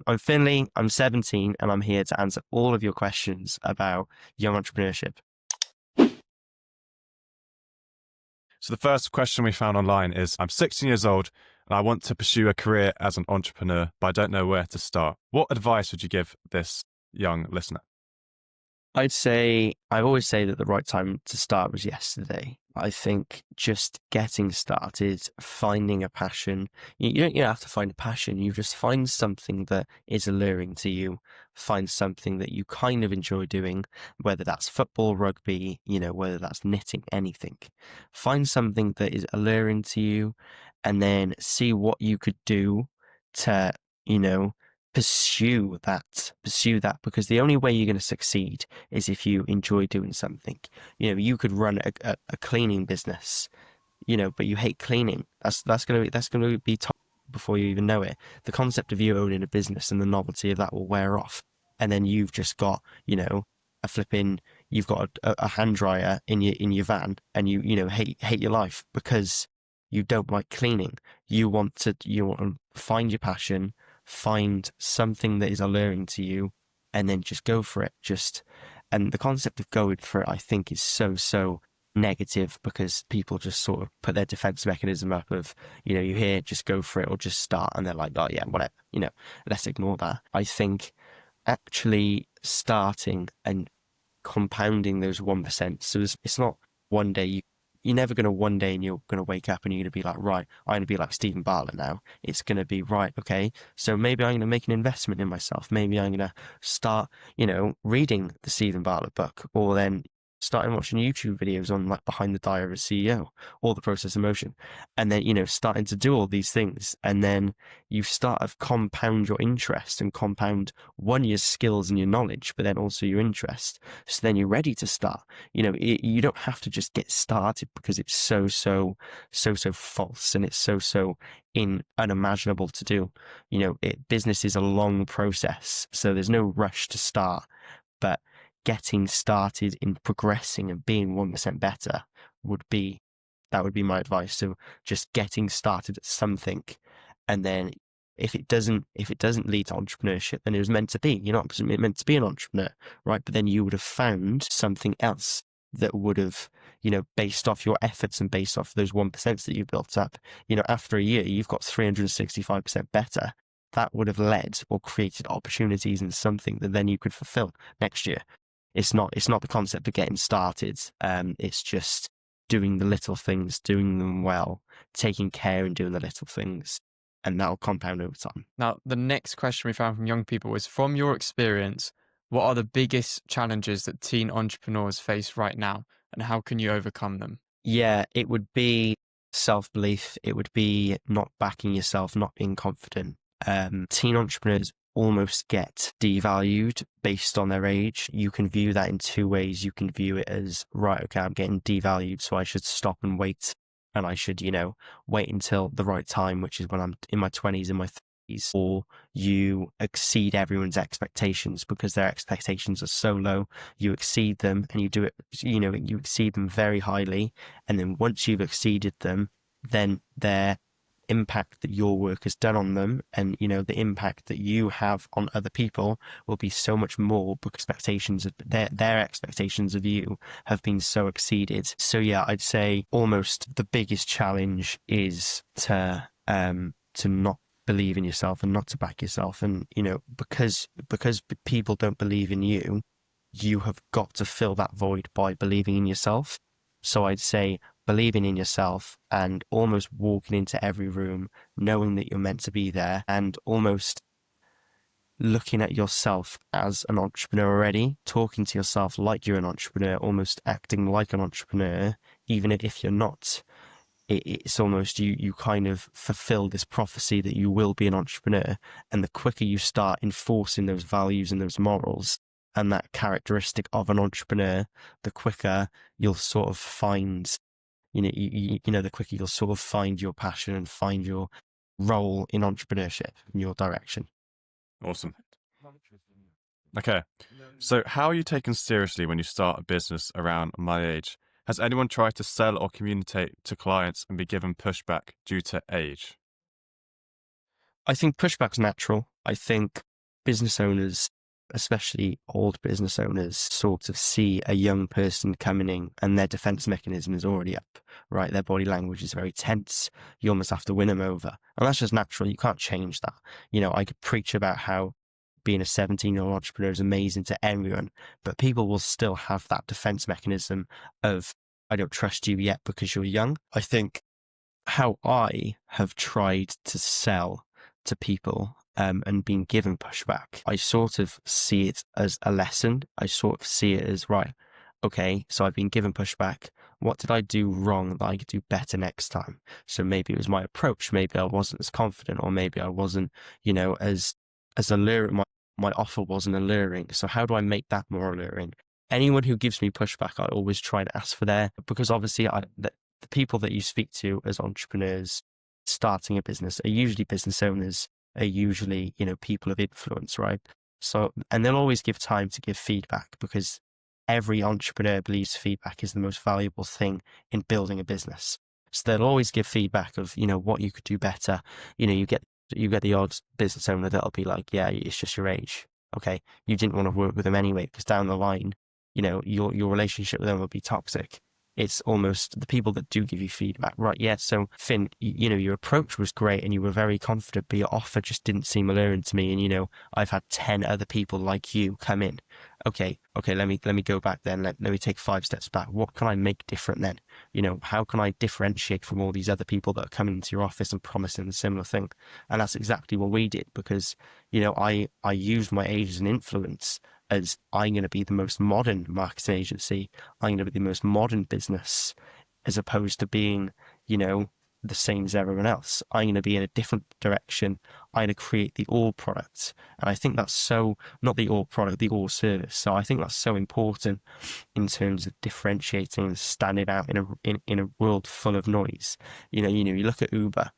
I'm Finley, I'm 17, and I'm here to answer all of your questions about young entrepreneurship. So the first question we found online is, I'm 16 years old and I want to pursue a career as an entrepreneur, but I don't know where to start. What advice would you give this young listener? I always say that the right time to start was yesterday. I think just getting started, finding a passion. You don't have to find a passion. You just find something that is alluring to you. Find something that you kind of enjoy doing, whether that's football, rugby, whether that's knitting, anything. Find something that is alluring to you and then see what you could do to, you know, pursue that, because the only way you're going to succeed is if you enjoy doing something. You could run a cleaning business, but you hate cleaning. That's gonna be top before you even know it. The concept of you owning a business and the novelty of that will wear off, and then you've just got you've got a hand dryer in your van, and you hate your life because you don't like cleaning. You want to find your passion, find something that is alluring to you, and then just go for it. And the concept of going for it, I think, is so negative because people just sort of put their defense mechanism up of, you hear just go for it or just start, and they're like, oh yeah, whatever, let's ignore that. I think actually starting and compounding those 1%. So it's not one day you're never going to one day and you're going to wake up and you're going to be like, right, I'm going to be like Stephen Bartlett now. It's going to be, right, okay, so maybe I'm going to make an investment in myself. Maybe I'm going to start, reading the Stephen Bartlett book, or then starting watching YouTube videos on like Behind the Diary of a CEO or The Process of Motion. And then, starting to do all these things. And then you start to compound your interest and compound your skills and your knowledge, but then also your interest. So then you're ready to start. You don't have to just get started because it's so false and it's so unimaginable to do. Business is a long process, so there's no rush to start, but getting started in progressing and being 1% better would be my advice. So just getting started at something, and then if it doesn't lead to entrepreneurship, then it was meant to be. You're not meant to be an entrepreneur, right? But then you would have found something else that would have, based off your efforts and based off those 1% that you built up, after a year, you've got 365% better. That would have led or created opportunities in something that then you could fulfill next year. It's not the concept of getting started. It's just doing the little things, doing them well, taking care and doing the little things, and that'll compound over time. Now, the next question we found from young people was, from your experience, what are the biggest challenges that teen entrepreneurs face right now, and how can you overcome them? Yeah, it would be self-belief. It would be not backing yourself, not being confident. Teen entrepreneurs almost get devalued based on their age. You can view that in two ways. You can view it as, right, okay, I'm getting devalued, so I should stop and wait. And I should, wait until the right time, which is when I'm in my 20s, in my 30s. Or you exceed everyone's expectations because their expectations are so low. You exceed them and you do it, you exceed them very highly. And then once you've exceeded them, then their impact that your work has done on them and the impact that you have on other people will be so much more because their expectations of you have been so exceeded. So yeah, I'd say almost the biggest challenge is to not believe in yourself and not to back yourself, and because people don't believe in you, you have got to fill that void by believing in yourself. So I'd say believing in yourself and almost walking into every room knowing that you're meant to be there, and almost looking at yourself as an entrepreneur already, talking to yourself like you're an entrepreneur, almost acting like an entrepreneur, even if you're not. It's almost you kind of fulfill this prophecy that you will be an entrepreneur. And the quicker you start enforcing those values and those morals and that characteristic of an entrepreneur, the quicker you'll sort of find the quicker you'll sort of find your passion and find your role in entrepreneurship in your direction. Awesome. Okay, so how are you taken seriously when you start a business around my age? Has anyone tried to sell or communicate to clients and be given pushback due to age? I think pushback's natural. I think business owners, especially old business owners, sort of see a young person coming in and their defense mechanism is already up, right? Their body language is very tense. You almost have to win them over. And that's just natural. You can't change that. I could preach about how being a 17-year-old entrepreneur is amazing to everyone, but people will still have that defense mechanism of, I don't trust you yet because you're young. I think how I have tried to sell to people and been given pushback, I sort of see it as a lesson. I sort of see it as, right, okay, so I've been given pushback. What did I do wrong that I could do better next time? So maybe it was my approach. Maybe I wasn't as confident, or maybe I wasn't, as alluring. My offer wasn't alluring. So how do I make that more alluring? Anyone who gives me pushback, I always try and ask for because obviously the people that you speak to as entrepreneurs starting a business are usually business owners, are usually, people of influence, right? So, and they'll always give time to give feedback because every entrepreneur believes feedback is the most valuable thing in building a business. So they'll always give feedback of, what you could do better. You get the odd business owner that'll be like, yeah, it's just your age. Okay. You didn't want to work with them anyway, because down the line, your relationship with them will be toxic. It's almost the people that do give you feedback, right? Yeah. So Finn, your approach was great and you were very confident, but your offer just didn't seem alluring to me. And, I've had 10 other people like you come in. Okay. Let me go back then. Let me take 5 steps back. What can I make different then? How can I differentiate from all these other people that are coming into your office and promising a similar thing? And that's exactly what we did because, I used my age as an influence as I'm going to be the most modern marketing agency. I'm going to be the most modern business as opposed to being, the same as everyone else. I'm going to be in a different direction. I'm going to create the all product. And I think that's not the all product, the all service. So I think that's so important in terms of differentiating and standing out in a world full of noise. You look at Uber.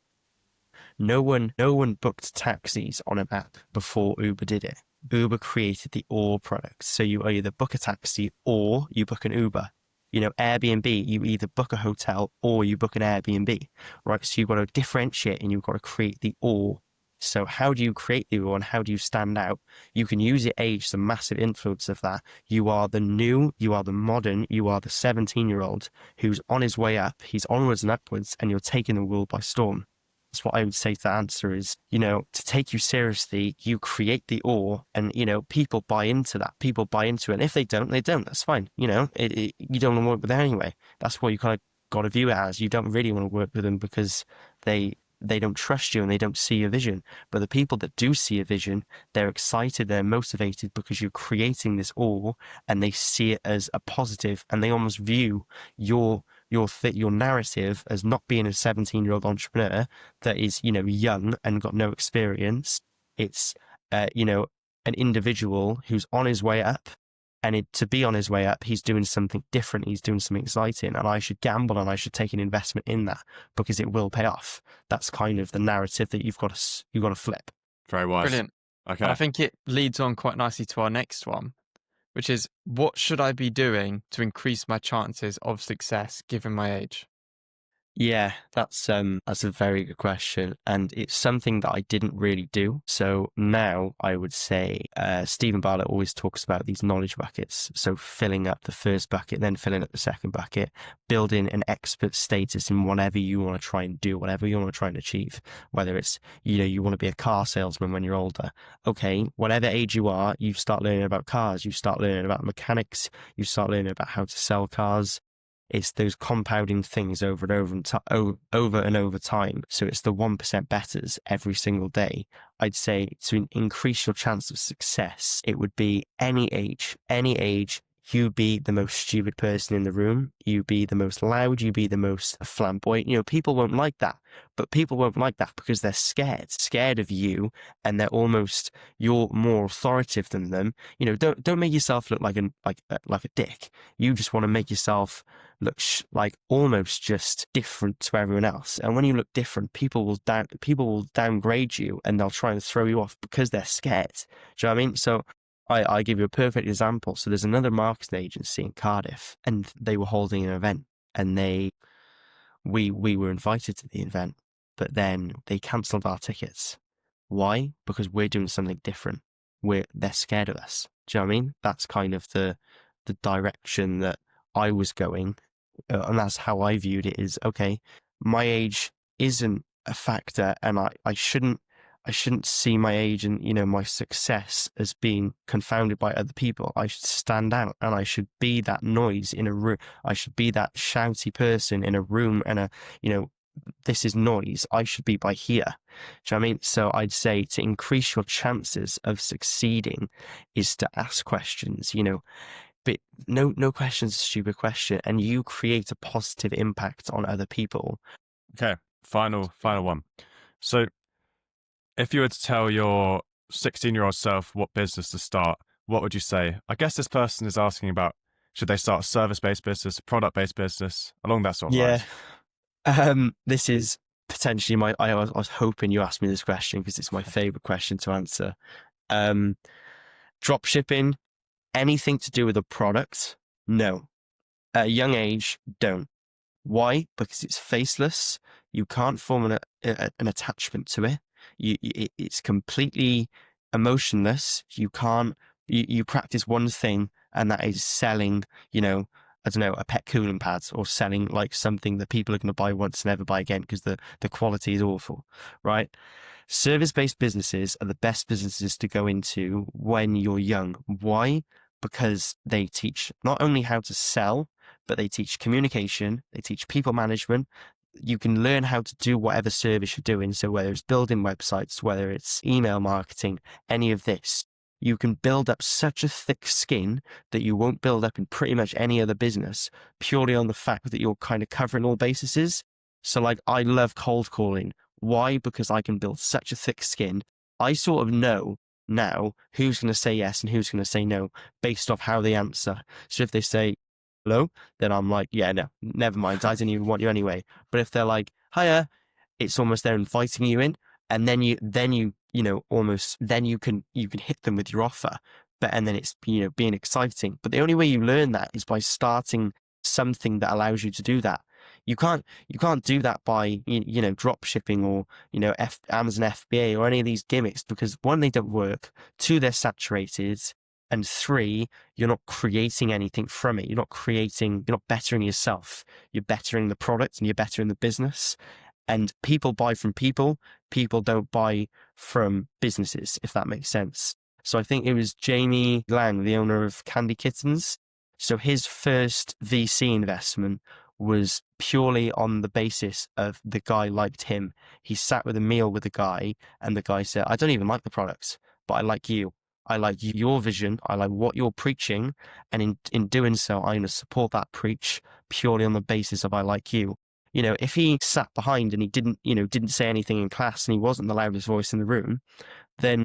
No one booked taxis on an app before Uber did it. Uber created the or product. So you either book a taxi or you book an Uber. Airbnb, you either book a hotel or you book an Airbnb, right? So you've got to differentiate and you've got to create the or. So how do you create the or and how do you stand out? You can use your age, the massive influence of that. You are the new, you are the modern, you are the 17-year-old who's on his way up. He's onwards and upwards and you're taking the world by storm. That's what I would say to the answer is, to take you seriously, you create the or and, people buy into that. People buy into it. And if they don't, they don't. That's fine. You don't want to work with them anyway. That's what you kind of got to view it as. You don't really want to work with them because they don't trust you and they don't see your vision. But the people that do see a vision, they're excited, they're motivated because you're creating this or and they see it as a positive and they almost view your narrative as not being a 17-year-old entrepreneur that is, young and got no experience. It's, an individual who's on his way up. And to be on his way up, he's doing something different. He's doing something exciting. And I should gamble and I should take an investment in that because it will pay off. That's kind of the narrative that you've got to flip. Very wise. Brilliant. Okay. And I think it leads on quite nicely to our next one, which is what should I be doing to increase my chances of success given my age? Yeah, that's a very good question, and it's something that I didn't really do. So now I would say Stephen Bartlett always talks about these knowledge buckets. So filling up the first bucket, then filling up the second bucket, building an expert status in whatever you want to try and do, whatever you want to try and achieve. Whether it's you want to be a car salesman when you're older, okay, whatever age you are, you start learning about cars, you start learning about mechanics, you start learning about how to sell cars. It's those compounding things over and over time. So it's the 1% betters every single day. I'd say to increase your chance of success, it would be any age, you be the most stupid person in the room. You be the most loud. You be the most flamboyant. People won't like that, but people won't like that because they're scared of you, and you're more authoritative than them. Don't make yourself look like a dick. You just want to make yourself look like almost just different to everyone else. And when you look different, people will downgrade you, and they'll try and throw you off because they're scared. Do you know what I mean? So I give you a perfect example. So there's another marketing agency in Cardiff, and they were holding an event, and we were invited to the event, but then they cancelled our tickets. Why? Because we're doing something different. they're scared of us. Do you know what I mean? That's kind of the direction that I was going, and that's how I viewed it. Is okay, my age isn't a factor, and I shouldn't see my age and my success as being confounded by other people. I should stand out, and I should be that noise in a room. I should be that shouty person in a room, and this is noise. I should be by here. Do you know what I mean? So I'd say to increase your chances of succeeding is to ask questions, but no question's a stupid question, and you create a positive impact on other people. Okay, final one. So if you were to tell your 16-year-old self what business to start, what would you say? I guess this person is asking about, should they start a service-based business, product-based business, along that sort of Yeah. lines? This is potentially I was hoping you asked me this question because it's my favorite question to answer. Drop shipping, anything to do with a product? No. At a young age, don't. Why? Because it's faceless. You can't form an attachment to it. It's completely emotionless. You can't. You practice one thing, and that is selling. I don't know, a pet cooling pad, or selling like something that people are going to buy once and never buy again because the quality is awful, right? Service-based businesses are the best businesses to go into when you're young. Why? Because they teach not only how to sell, but they teach communication, they teach people management. You can learn how to do whatever service you're doing. So whether it's building websites, whether it's email marketing, any of this, you can build up such a thick skin that you won't build up in pretty much any other business, purely on the fact that you're kind of covering all bases. So like, I love cold calling. Why? Because I can build such a thick skin. I sort of know now who's going to say yes and who's going to say no based off how they answer. So if they say hello, then I'm like, yeah, no, never mind. I didn't even want you anyway. But if they're like, hiya, it's almost they're inviting you in, and then you almost then you can hit them with your offer. And then it's being exciting. But the only way you learn that is by starting something that allows you to do that. You can't do that by drop shipping or Amazon FBA or any of these gimmicks, because one, they don't work, two, they're saturated, and three, you're not creating anything from it. You're not bettering yourself. You're bettering the product and you're bettering the business. And people buy from people. People don't buy from businesses, if that makes sense. So I think it was Jamie Lang, the owner of Candy Kittens. So his first VC investment was purely on the basis of the guy liked him. He sat with a meal with the guy, and the guy said, I don't even like the products, but I like you. I like your vision. I like what you're preaching. And in doing so, I'm going to support that preach purely on the basis of I like you. If he sat behind and he didn't say anything in class and he wasn't the loudest voice in the room, then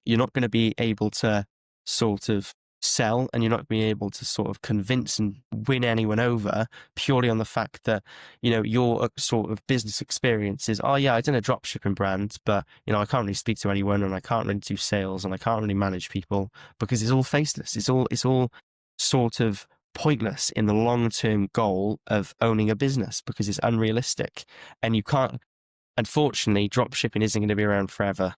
you're not going to be able to sort of sell, and you're not being able to sort of convince and win anyone over purely on the fact that your sort of business experience is, oh yeah, I done a drop shipping brand, but I can't really speak to anyone, and I can't really do sales, and I can't really manage people, because it's all faceless. It's all sort of pointless in the long-term goal of owning a business, because it's unrealistic, and you can't. Unfortunately, drop shipping isn't going to be around forever.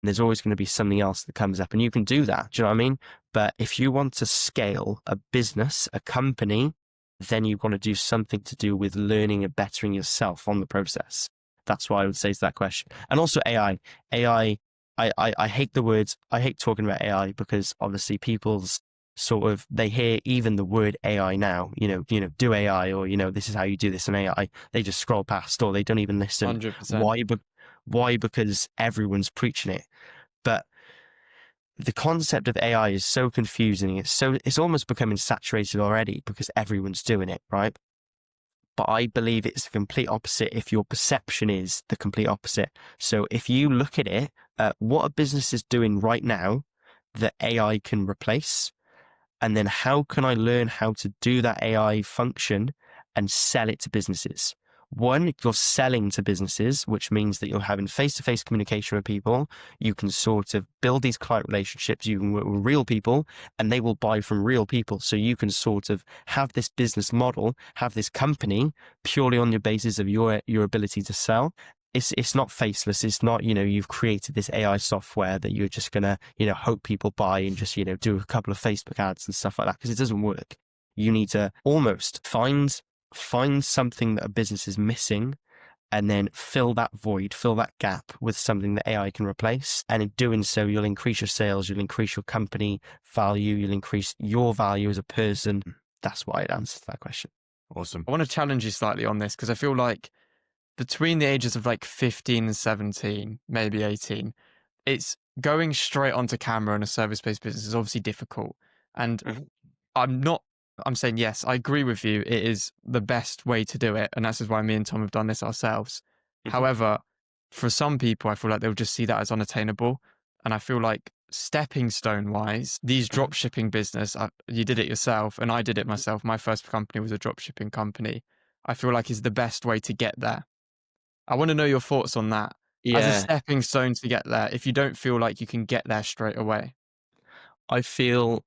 There's always going to be something else that comes up, and you can do that. Do you know what I mean? But if you want to scale a business, a company, then you've got to do something to do with learning and bettering yourself on the process. That's what I would say to that question. And also AI. I hate the words. I hate talking about AI, because obviously people's sort of, they hear even the word AI now, do AI, or, this is how you do this in AI. They just scroll past, or they don't even listen. 100%. Why? Because everyone's preaching it. But the concept of AI is so confusing. It's almost becoming saturated already, because everyone's doing it, right? But I believe it's the complete opposite if your perception is the complete opposite. So if you look at it, what a business is doing right now that AI can replace, and then how can I learn how to do that AI function and sell it to businesses? One, you're selling to businesses, which means that you're having face-to-face communication with people. You can sort of build these client relationships. You can work with real people, and they will buy from real people. So you can sort of have this business model, have this company purely on your basis of your ability to sell. it's not faceless. It's not, you've created this AI software that you're just gonna, hope people buy and just, do a couple of Facebook ads and stuff like that, because it doesn't work. You need to almost find something that a business is missing, and then fill that void, fill that gap with something that AI can replace. And in doing so, you'll increase your sales, you'll increase your company value, you'll increase your value as a person. That's why I'd answer that question. Awesome. I want to challenge you slightly on this, because I feel like between the ages of like 15 and 17, maybe 18, it's going straight onto camera in a service-based business is obviously difficult. And I'm saying, yes, I agree with you. It is the best way to do it. And that's why me and Tom have done this ourselves. However, for some people, I feel like they'll just see that as unattainable. And I feel like stepping stone wise, these drop shipping business, you did it yourself and I did it myself. My first company was a drop shipping company. I feel like is the best way to get there. I want to know your thoughts on that. As a stepping stone to get there, if you don't feel like you can get there straight away. I feel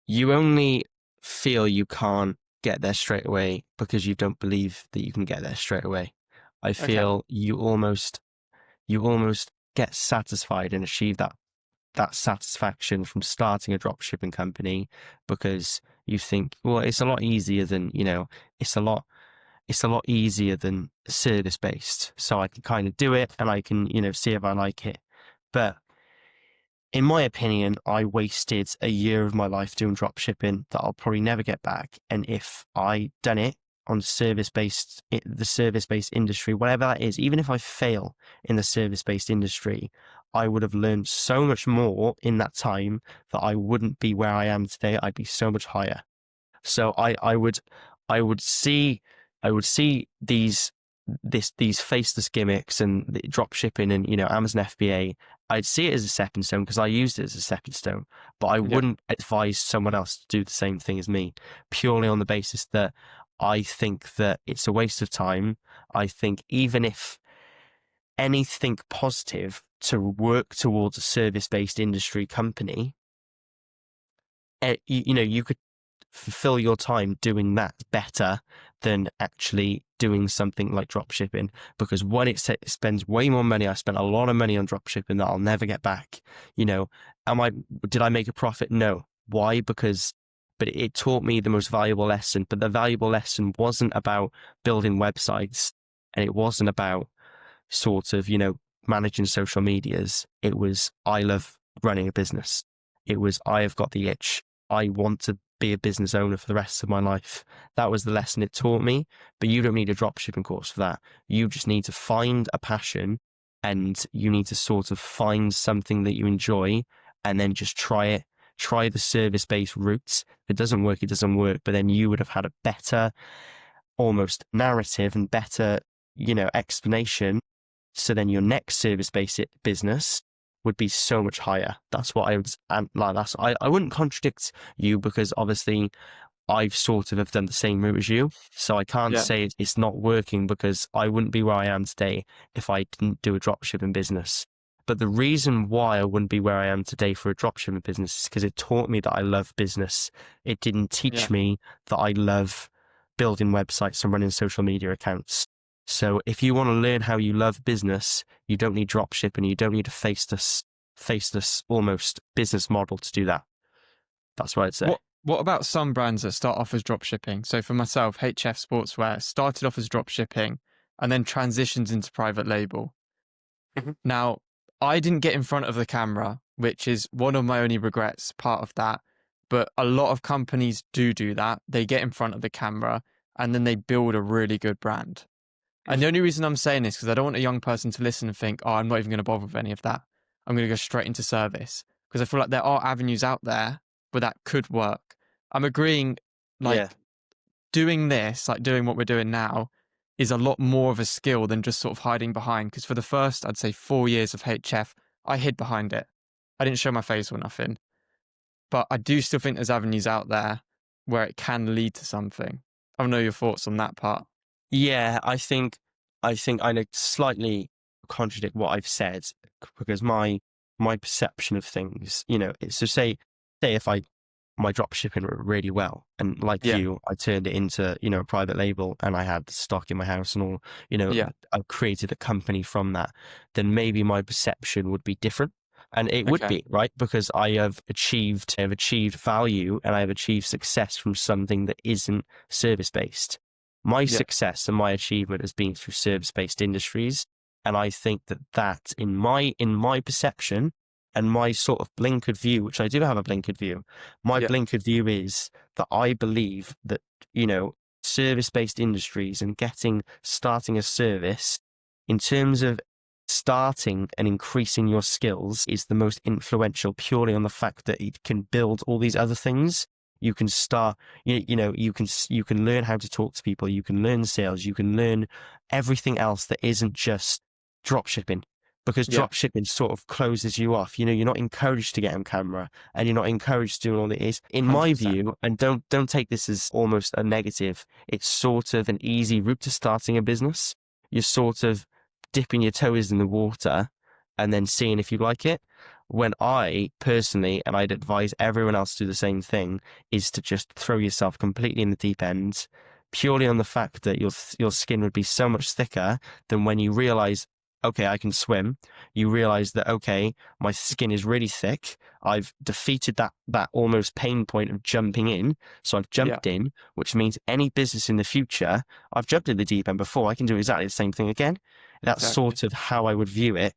you only feel you can't get there straight away because you don't believe that you can get there straight away. I feel you almost get satisfied and achieve that satisfaction from starting a dropshipping company because you think, well, it's a lot easier than, it's a lot easier than service based. So I can kind of do it and I can, see if I like it. But in my opinion, I wasted a year of my life doing dropshipping that I'll probably never get back. And if I done it on the service-based industry, whatever that is, even if I fail in the service-based industry, I would have learned so much more in that time that I wouldn't be where I am today. I'd be so much higher. So I would see these faceless gimmicks and the drop shipping and Amazon FBA. I'd see it as a stepping stone because I used it as a stepping stone, but I wouldn't advise someone else to do the same thing as me, purely on the basis that I think that it's a waste of time. I think even if anything positive to work towards a service-based industry company, you could fulfill your time doing that better than actually doing something like drop shipping, because one, it spends way more money. I spent a lot of money on drop shipping that I'll never get back. Did I make a profit? No. Why? But it taught me the most valuable lesson. But the valuable lesson wasn't about building websites, and it wasn't about sort of, managing social medias. It was, I love running a business. It was, I have got the itch. I want to be a business owner for the rest of my life. That was the lesson it taught me. But you don't need a dropshipping course for that. You just need to find a passion, and you need to sort of find something that you enjoy, and then just try it. Try the service-based routes. If it doesn't work, it doesn't work. But then you would have had a better, almost narrative and better, explanation. So then your next service-based business would be so much higher. That's what I would, and like that's, I wouldn't contradict you because obviously I've sort of have done the same route as you. So I can't say it's not working because I wouldn't be where I am today if I didn't do a dropshipping business. But the reason why I wouldn't be where I am today for a dropshipping business is because it taught me that I love business. It didn't teach me that I love building websites and running social media accounts. So if you want to learn how you love business, you don't need dropshipping. You don't need a faceless almost business model to do that. That's what I'd say. What about some brands that start off as dropshipping? So for myself, HF Sportswear started off as dropshipping and then transitions into private label. Now, I didn't get in front of the camera, which is one of my only regrets, part of that. But a lot of companies do that. They get in front of the camera and then they build a really good brand. And the only reason I'm saying this is because I don't want a young person to listen and think, oh, I'm not even going to bother with any of that. I'm going to go straight into service. Because I feel like there are avenues out there where that could work. I'm agreeing, doing this, like doing what we're doing now, is a lot more of a skill than just sort of hiding behind. Because for the first, I'd say 4 years of HF, I hid behind it. I didn't show my face or nothing. But I do still think there's avenues out there where it can lead to something. I don't know your thoughts on that part. Yeah, I think I slightly contradict what I've said because my perception of things, so say if my drop shipping really well. And like Yeah. you, I turned it into, a private label, and I had stock in my house and all, Yeah. I've created a company from that. Then maybe my perception would be different. And it would Okay. be, right? Because I've achieved value, and I've achieved success from something that isn't service-based. My Yeah. success and my achievement has been through service-based industries. And I think that in my perception and my sort of blinkered view, which I do have a blinkered view, my Yeah. blinkered view is that I believe that, service-based industries and starting a service in terms of starting and increasing your skills is the most influential, purely on the fact that it can build all these other things. You can start, you can learn how to talk to people. You can learn sales. You can learn everything else that isn't just drop shipping, because Yeah. drop shipping sort of closes you off. You're not encouraged to get on camera, and you're not encouraged to do all it is. In my 100%. view, and don't take this as almost a negative, it's sort of an easy route to starting a business. You're sort of dipping your toes in the water and then seeing if you like it. When I personally, and I'd advise everyone else to do the same thing, is to just throw yourself completely in the deep end, purely on the fact that your skin would be so much thicker than when you realize, okay, I can swim. You realize that, okay, my skin is really thick. I've defeated that almost pain point of jumping in. So I've jumped in, which means any business in the future, I've jumped in the deep end before, I can do exactly the same thing again. That's Exactly. sort of how I would view it.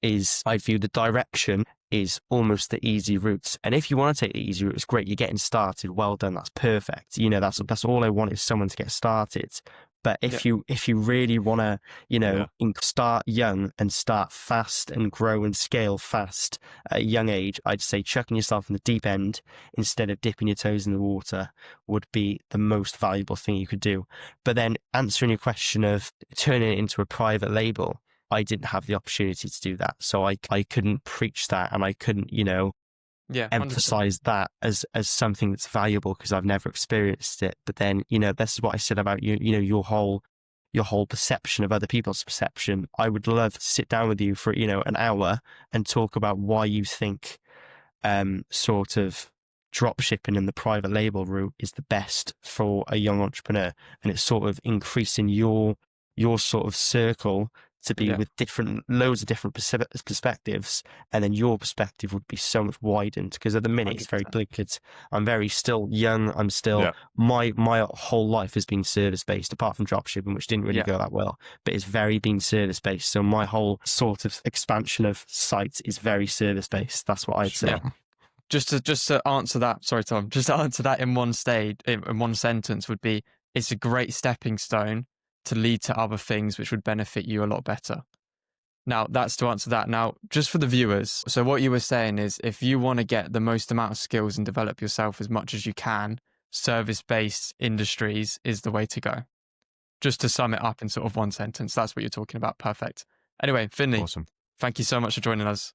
Is I view the direction is almost the easy route. And if you want to take the easy route, it's great. You're getting started. Well done. That's perfect. That's all I want, is someone to get started. But if you really want to, start young and start fast and grow and scale fast at a young age, I'd say chucking yourself in the deep end instead of dipping your toes in the water would be the most valuable thing you could do. But then answering your question of turning it into a private label, I didn't have the opportunity to do that. So I couldn't preach that, and I couldn't, emphasize that as something that's valuable, because I've never experienced it. But then, this is what I said about your whole perception of other people's perception. I would love to sit down with you for, an hour and talk about why you think sort of drop shipping and the private label route is the best for a young entrepreneur. And it's sort of increasing your sort of circle to be with loads of different perspectives, and then your perspective would be so much widened, because at the minute 100%. it's very blinkered. I'm very still young. I'm still my whole life has been service based, apart from dropshipping, which didn't really go that well, but it's very been service based. So my whole sort of expansion of sites is very service based. That's what I'd say. Yeah. Just to answer that, sorry Tom, just to answer that in one sentence would be, it's a great stepping stone to lead to other things which would benefit you a lot better. Now, that's to answer that. Now, just for the viewers, so what you were saying is, if you want to get the most amount of skills and develop yourself as much as you can, service-based industries is the way to go. Just to sum it up in sort of one sentence, that's what you're talking about. Perfect. Anyway, Finley, Awesome. thank you so much for joining us.